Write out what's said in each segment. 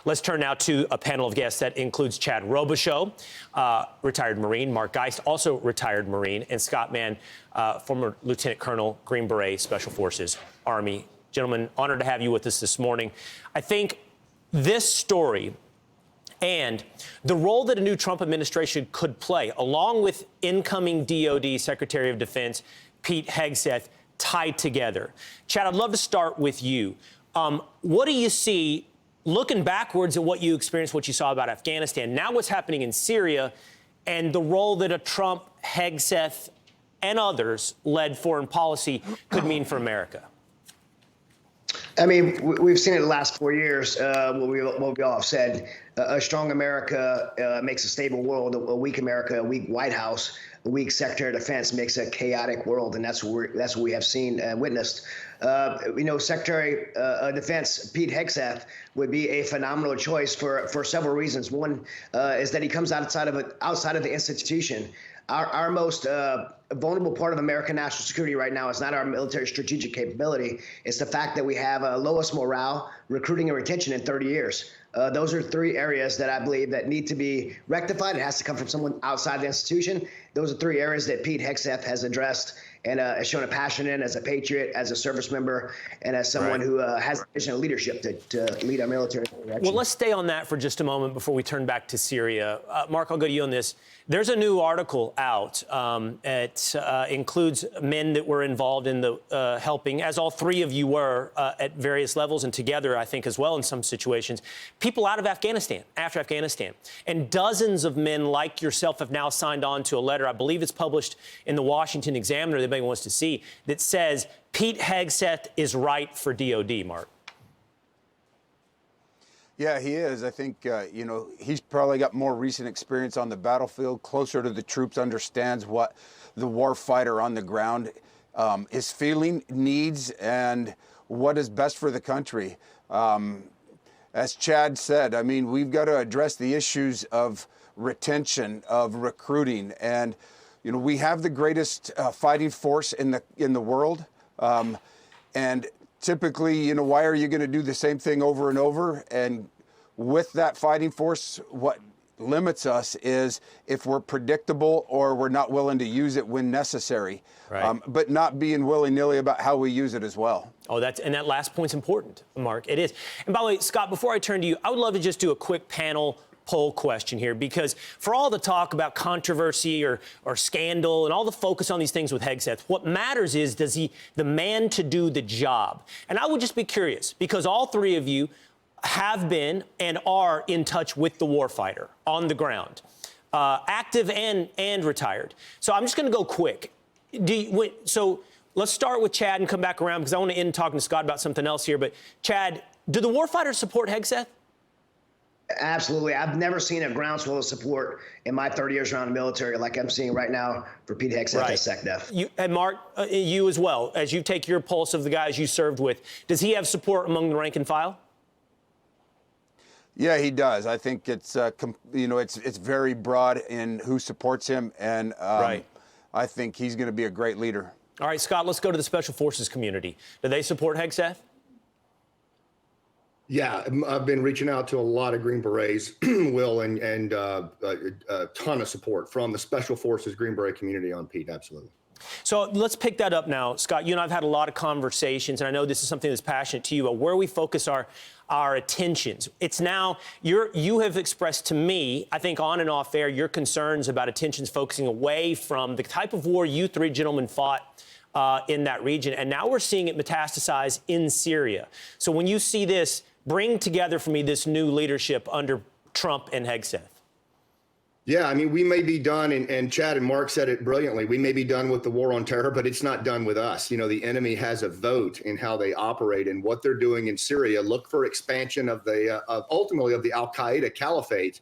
Let's turn now to a panel of guests that includes Chad Robichaux, retired Marine, Mark Geist, also retired Marine, and Scott Mann, former Lieutenant Colonel, Green Beret, Special Forces, Army. Gentlemen, honored to have you with us this morning. I think this story and the role that a new Trump administration could play, along with incoming DOD Secretary of Defense Pete Hegseth, tied together. Chad, I'd love to start with you. What do you see, looking backwards at what you experienced, what you saw about Afghanistan, now what's happening in Syria, and the role that a Trump, Hegseth, and others led foreign policy could mean for America? I mean, we've seen it the last 4 years, what we all have said. A strong America makes a stable world. A weak America, a weak White House, a weak Secretary of Defense makes a chaotic world, and that's what we have seen and witnessed. Secretary of Defense Pete Hegseth would be a phenomenal choice for several reasons. One is that he comes outside of the institution. Our most vulnerable part of American national security right now is not our military strategic capability. It's the fact that we have lowest morale, recruiting, and retention in 30 years. Those are three areas that I believe that need to be rectified. It has to come from someone outside the institution. Those are three areas that Pete Hegseth has addressed and has shown a passion in as a patriot, as a service member, and as someone who has a vision of leadership to lead our military direction. Well, let's stay on that for just a moment before we turn back to Syria. Mark, I'll go to you on this. There's a new article out. It includes men that were involved in the helping, as all three of you were at various levels and together, I think, as well in some situations. People out of Afghanistan, after Afghanistan. And dozens of men like yourself have now signed on to a letter. I believe it's published in the Washington Examiner that everybody wants to see, that says Pete Hegseth is right for DOD, Mark. Yeah, he is. I think, he's probably got more recent experience on the battlefield, closer to the troops, understands what the war fighter on the ground is feeling, needs, and what is best for the country. As Chad said, I mean, we've got to address the issues of retention, of recruiting, and we have the greatest fighting force in the world, and typically, why are you going to do the same thing over and over? And with that fighting force, what limits us is if we're predictable or we're not willing to use it when necessary, but not being willy-nilly about how we use it as well. Oh, and that last point's important, Mark. It is. And by the way, Scott, before I turn to you, I would love to just do a quick panel poll question here, because for all the talk about controversy or scandal and all the focus on these things with Hegseth, what matters is, does he the man to do the job? And I would just be curious, because all three of you have been and are in touch with the warfighter on the ground, active and retired. So I'm just going to go quick. So let's start with Chad and come back around, because I want to end talking to Scott about something else here. But Chad, do the warfighters support Hegseth? Absolutely. I've never seen a groundswell of support in my 30 years around the military like I'm seeing right now for Pete Hegseth as SecDef. And Mark, you as well, as you take your pulse of the guys you served with, does he have support among the rank and file? Yeah, he does. I think it's it's very broad in who supports him, and I think he's going to be a great leader. All right, Scott, let's go to the Special Forces community. Do they support Hegseth? Yeah, I've been reaching out to a lot of Green Berets, Will, and a ton of support from the Special Forces Green Beret community on Pete, absolutely. So let's pick that up now. Scott, you and I have had a lot of conversations, and I know this is something that's passionate to you, but where we focus our attentions. It's now, you have expressed to me, I think on and off air, your concerns about attentions focusing away from the type of war you three gentlemen fought in that region, and now we're seeing it metastasize in Syria. So when you see this, bring together for me this new leadership under Trump and Hegseth. Yeah, I mean, we may be done, and Chad and Mark said it brilliantly, we may be done with the war on terror, but it's not done with us. The enemy has a vote in how they operate and what they're doing in Syria. Look for expansion of ultimately of the al-Qaeda caliphate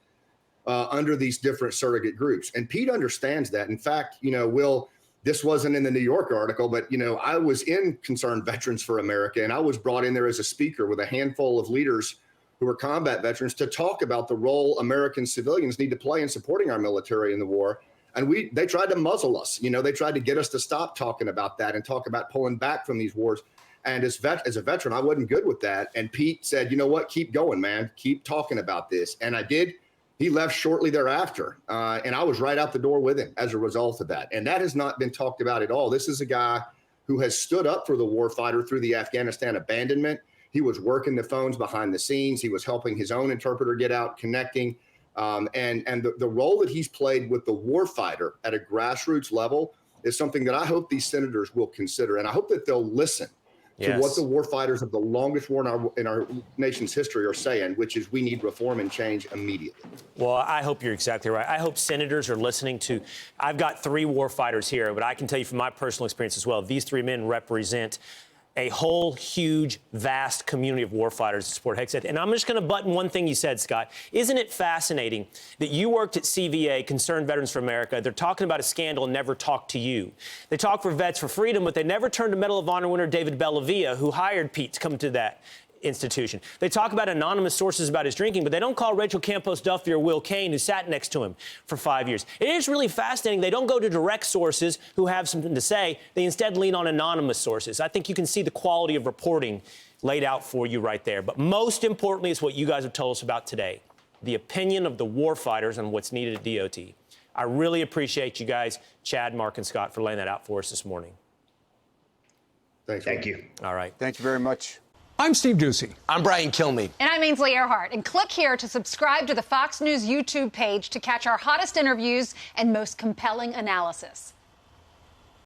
under these different surrogate groups. And Pete understands that. In fact, Will, this wasn't in the New York article, but, I was in Concerned Veterans for America, and I was brought in there as a speaker with a handful of leaders who are combat veterans to talk about the role American civilians need to play in supporting our military in the war. And they tried to muzzle us. They tried to get us to stop talking about that and talk about pulling back from these wars. And as a veteran, I wasn't good with that. And Pete said, you know what, keep going, man. Keep talking about this. And I did. He left shortly thereafter. And I was right out the door with him as a result of that. And that has not been talked about at all. This is a guy who has stood up for the warfighter through the Afghanistan abandonment. He was working the phones behind the scenes. He was helping his own interpreter get out, connecting. And the role that he's played with the warfighter at a grassroots level is something that I hope these senators will consider. And I hope that they'll listen to what the warfighters of the longest war in our nation's history are saying, which is we need reform and change immediately. Well, I hope you're exactly right. I hope senators are listening to. I've got 3 warfighters here, but I can tell you from my personal experience as well, these 3 men represent a whole huge, vast community of warfighters to support Hegseth. And I'm just going to button one thing you said, Scott. Isn't it fascinating that you worked at CVA, Concerned Veterans for America? They're talking about a scandal and never talked to you. They talk for Vets for Freedom, but they never turned to Medal of Honor winner David Bellavia, who hired Pete to come to that institution. They talk about anonymous sources about his drinking, but they don't call Rachel Campos Duffy or Will Kane, who sat next to him for 5 years. It is really fascinating. They don't go to direct sources who have something to say. They instead lean on anonymous sources. I think you can see the quality of reporting laid out for you right there. But most importantly is what you guys have told us about today, the opinion of the warfighters on what's needed at DOT. I really appreciate you guys, Chad, Mark, and Scott, for laying that out for us this morning. Thanks. Thank you. All right. Thank you very much. I'm Steve Ducey. I'm Brian Kilmeade. And I'm Ainsley Earhart. And click here to subscribe to the Fox News YouTube page to catch our hottest interviews and most compelling analysis.